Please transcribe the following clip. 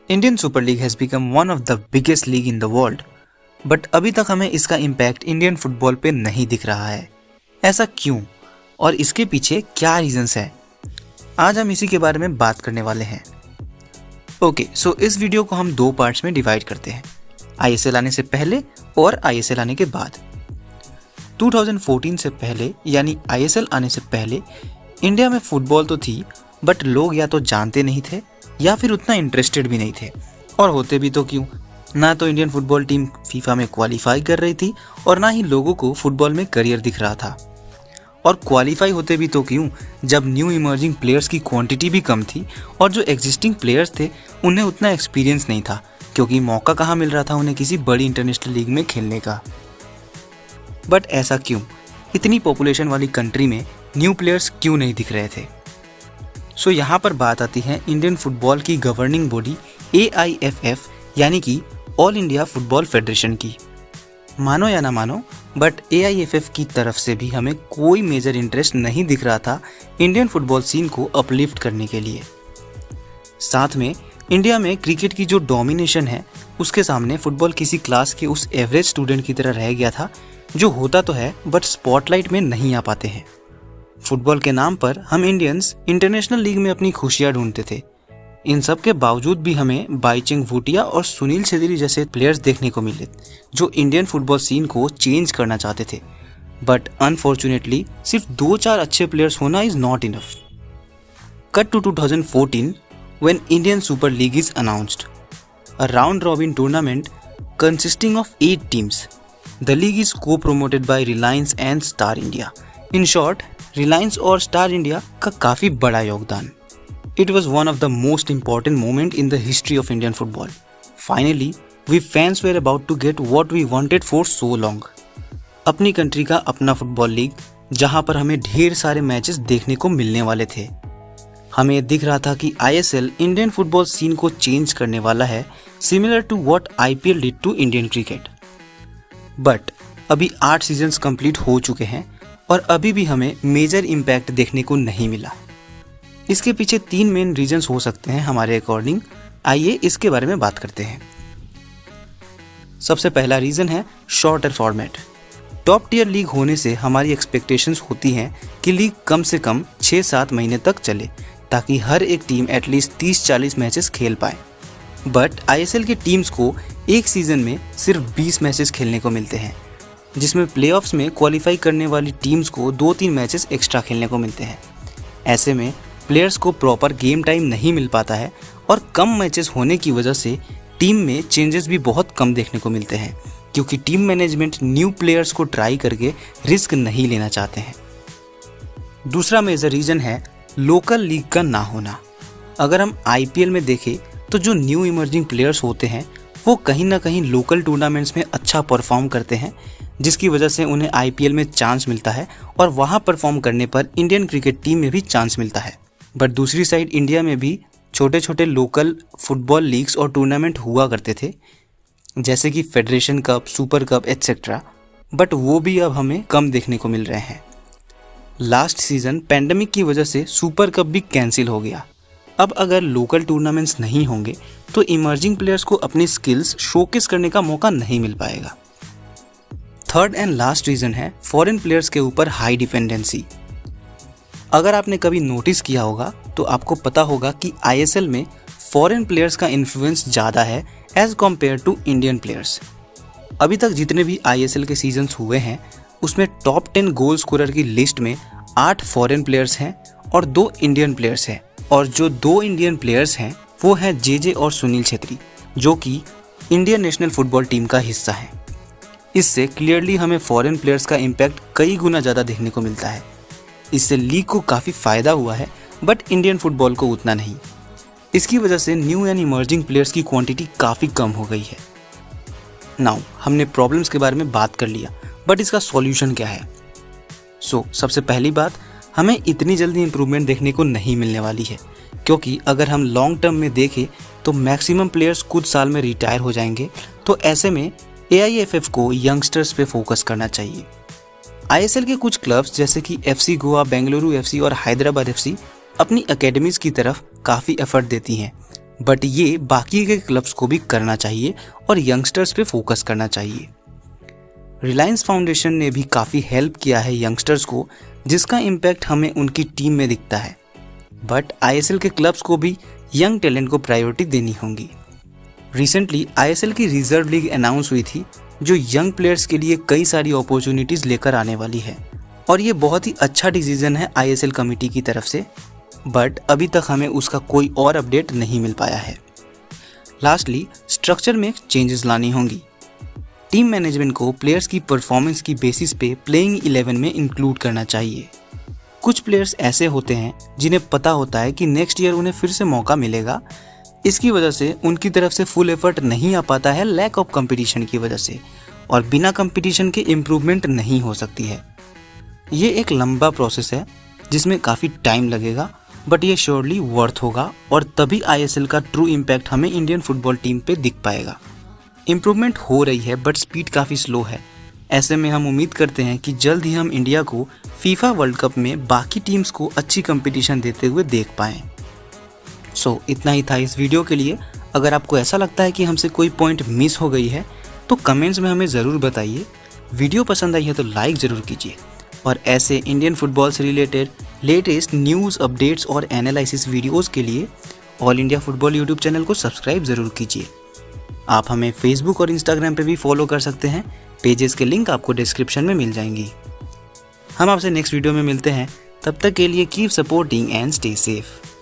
Indian super league has become one of the biggest league in the world, but अभी तक हमें इसका impact Indian football पे नहीं दिख रहा है। ऐसा क्यों और इसके पीछे क्या रीजंस है, आज हम इसी के बारे में बात करने वाले हैं। ओके, सो इस वीडियो को हम दो पार्ट्स में डिवाइड करते हैं, आईएसएल आने से पहले और आईएसएल आने के बाद। 2014 से पहले यानी आईएसएल आने से पहले इंडिया में फुटबॉल तो थी, बट लोग या तो जानते नहीं थे या फिर उतना इंटरेस्टेड भी नहीं थे, और होते भी तो क्यों, ना तो इंडियन फुटबॉल टीम फीफा में क्वालिफाई कर रही थी और ना ही लोगों को फुटबॉल में करियर दिख रहा था। और क्वालिफाई होते भी तो क्यों, जब न्यू इमर्जिंग प्लेयर्स की क्वांटिटी भी कम थी और जो एग्जिस्टिंग प्लेयर्स थे उन्हें उतना एक्सपीरियंस नहीं था, क्योंकि मौका कहाँ मिल रहा था उन्हें किसी बड़ी इंटरनेशनल लीग में खेलने का। बट ऐसा क्यों, इतनी पॉपुलेशन वाली कंट्री में न्यू प्लेयर्स क्यों नहीं दिख रहे थे? सो यहाँ पर बात आती है इंडियन फुटबॉल की गवर्निंग बॉडी AIFF यानी कि ऑल इंडिया फुटबॉल फेडरेशन की। मानो या ना मानो, बट AIFF की तरफ से भी हमें कोई मेजर इंटरेस्ट नहीं दिख रहा था इंडियन फुटबॉल सीन को अपलिफ्ट करने के लिए। साथ में इंडिया में क्रिकेट की जो डोमिनेशन है उसके सामने फुटबॉल किसी क्लास के उस एवरेज स्टूडेंट की तरह रह गया था, जो होता तो है बट स्पॉटलाइट में नहीं आ पाते हैं। फुटबॉल के नाम पर हम इंडियंस इंटरनेशनल लीग में अपनी खुशियां ढूंढते थे। इन सब के बावजूद भी हमें बाईचुंग भूटिया और सुनील छेत्री जैसे प्लेयर्स देखने को मिले जो इंडियन फुटबॉल सीन को चेंज करना चाहते थे, बट अनफॉर्चुनेटली सिर्फ 2-4 अच्छे प्लेयर्स होना is not enough. Cut to 2014 when Indian super league is announced, a round robin tournament consisting of 8 teams. The league is co promoted by Reliance and Star India. In short, Reliance और Star India का काफ़ी बड़ा योगदान। It was one of the most important moment in the history of Indian football. Finally, we fans were about to get what we wanted for so long. अपनी country का अपना football league, जहां पर हमें ढेर सारे मैचेस देखने को मिलने वाले थे। हमें दिख रहा था कि ISL इंडियन फुटबॉल सीन को चेंज करने वाला है, similar to what IPL did to Indian cricket. But अभी 8 सीजन्स कंप्लीट हो चुके हैं और अभी भी हमें मेजर इम्पैक्ट देखने को नहीं मिला। इसके पीछे 3 मेन रीजंस हो सकते हैं हमारे अकॉर्डिंग। आइए इसके बारे में बात करते हैं। सबसे पहला रीज़न है shorter format. Top tier league होने से हमारी एक्सपेक्टेशंस होती हैं कि लीग कम से कम 6-7 महीने तक चले, ताकि हर एक टीम एटलीस्ट 30-40 मैचेस खेल पाए। बट ISL के टीम्स को एक सीज़न में सिर्फ 20 मैचेस खेलने को मिलते हैं, जिसमें प्लेऑफ्स में क्वालिफाई करने वाली टीम्स को 2-3 मैचेस एक्स्ट्रा खेलने को मिलते हैं। ऐसे में प्लेयर्स को प्रॉपर गेम टाइम नहीं मिल पाता है और कम मैचेस होने की वजह से टीम में चेंजेस भी बहुत कम देखने को मिलते हैं, क्योंकि टीम मैनेजमेंट न्यू प्लेयर्स को ट्राई करके रिस्क नहीं लेना चाहते हैं। दूसरा मेजर रीज़न है लोकल लीग का ना होना। अगर हम IPL में देखें तो जो न्यू इमर्जिंग प्लेयर्स होते हैं वो कहीं ना कहीं लोकल टूर्नामेंट्स में अच्छा परफॉर्म करते हैं, जिसकी वजह से उन्हें IPL में चांस मिलता है और वहाँ परफॉर्म करने पर इंडियन क्रिकेट टीम में भी चांस मिलता है। बट दूसरी साइड इंडिया में भी छोटे छोटे लोकल फुटबॉल लीग्स और टूर्नामेंट हुआ करते थे, जैसे कि federation cup, super cup etcetera, but वो भी अब हमें कम देखने को मिल रहे हैं। लास्ट सीज़न पैंडेमिक की वजह से सुपर कप भी कैंसिल हो गया। अब अगर लोकल टूर्नामेंट्स नहीं होंगे तो इमर्जिंग प्लेयर्स को अपनी स्किल्स शोकेस करने का मौका नहीं मिल पाएगा। थर्ड एंड लास्ट रीज़न है फॉरेन प्लेयर्स के ऊपर हाई डिपेंडेंसी। अगर आपने कभी नोटिस किया होगा तो आपको पता होगा कि ISL में फॉरेन प्लेयर्स का इन्फ्लुएंस ज़्यादा है as compare to Indian players. अभी तक जितने भी ISL के सीजन्स हुए हैं उसमें टॉप 10 गोल स्कोरर की लिस्ट में 8 फॉरेन प्लेयर्स हैं और 2 इंडियन प्लेयर्स हैं, और जो 2 इंडियन प्लेयर्स हैं वो हैं JJ और सुनील छेत्री, जो कि इंडियन नेशनल फुटबॉल टीम का हिस्सा है। इससे क्लियरली हमें फॉरेन प्लेयर्स का इम्पैक्ट कई गुना ज़्यादा देखने को मिलता है। इससे लीग को काफ़ी फ़ायदा हुआ है, बट इंडियन फुटबॉल को उतना नहीं। इसकी वजह से न्यू एंड इमर्जिंग प्लेयर्स की क्वांटिटी काफ़ी कम हो गई है। नाउ हमने प्रॉब्लम्स के बारे में बात कर लिया, बट इसका सॉल्यूशन क्या है? सबसे पहली बात, हमें इतनी जल्दी इम्प्रूवमेंट देखने को नहीं मिलने वाली है, क्योंकि अगर हम लॉन्ग टर्म में देखें तो मैक्सिमम प्लेयर्स कुछ साल में रिटायर हो जाएंगे। तो ऐसे में AIFF को यंगस्टर्स पे फोकस करना चाहिए। आईएसएल के कुछ क्लब्स जैसे कि एफसी गोवा, बेंगलुरु एफसी और हैदराबाद एफसी अपनी एकेडमीज की तरफ काफ़ी एफर्ट देती हैं, बट ये बाकी के क्लब्स को भी करना चाहिए और यंगस्टर्स पे फोकस करना चाहिए। रिलायंस फाउंडेशन ने भी काफ़ी हेल्प किया है यंगस्टर्स को, जिसका इम्पैक्ट हमें उनकी टीम में दिखता है। बट आईएसएल के क्लब्स को भी यंग टैलेंट को प्रायोरिटी देनी होगी। रिसेंटली आईएसएल की रिजर्व लीग अनाउंस हुई थी, जो यंग प्लेयर्स के लिए कई सारी अपॉर्चुनिटीज़ लेकर आने वाली है, और ये बहुत ही अच्छा डिसीजन है आईएसएल कमेटी की तरफ से, बट अभी तक हमें उसका कोई और अपडेट नहीं मिल पाया है। लास्टली स्ट्रक्चर में चेंजेस लानी होंगी। टीम मैनेजमेंट को प्लेयर्स की परफॉर्मेंस की बेसिस पे प्लेइंग 11 में इंक्लूड करना चाहिए। कुछ प्लेयर्स ऐसे होते हैं जिन्हें पता होता है कि नेक्स्ट ईयर उन्हें फिर से मौका मिलेगा, इसकी वजह से उनकी तरफ से फुल एफर्ट नहीं आ पाता है लैक ऑफ कंपटीशन की वजह से, और बिना कंपटीशन के इम्प्रूवमेंट नहीं हो सकती है। ये एक लंबा प्रोसेस है जिसमें काफ़ी टाइम लगेगा, बट ये श्योरली वर्थ होगा, और तभी आईएसएल का ट्रू इम्पैक्ट हमें इंडियन फुटबॉल टीम पे दिख पाएगा। इम्प्रूवमेंट हो रही है बट स्पीड काफ़ी स्लो है। ऐसे में हम उम्मीद करते हैं कि जल्द ही हम इंडिया को फीफा वर्ल्ड कप में बाकी टीम्स को अच्छी कंपटीशन देते हुए देख पाएँ। सो इतना ही था इस वीडियो के लिए। अगर आपको ऐसा लगता है कि हमसे कोई पॉइंट मिस हो गई है तो कमेंट्स में हमें ज़रूर बताइए। वीडियो पसंद आई है तो लाइक ज़रूर कीजिए, और ऐसे इंडियन फुटबॉल से रिलेटेड लेटेस्ट न्यूज़, अपडेट्स और एनालिसिस वीडियोज़ के लिए all India football YouTube channel को सब्सक्राइब ज़रूर कीजिए। आप हमें फेसबुक और इंस्टाग्राम पे भी फॉलो कर सकते हैं, पेजेस के लिंक आपको डिस्क्रिप्शन में मिल जाएंगी। हम आपसे नेक्स्ट वीडियो में मिलते हैं, तब तक के लिए keep supporting and stay safe.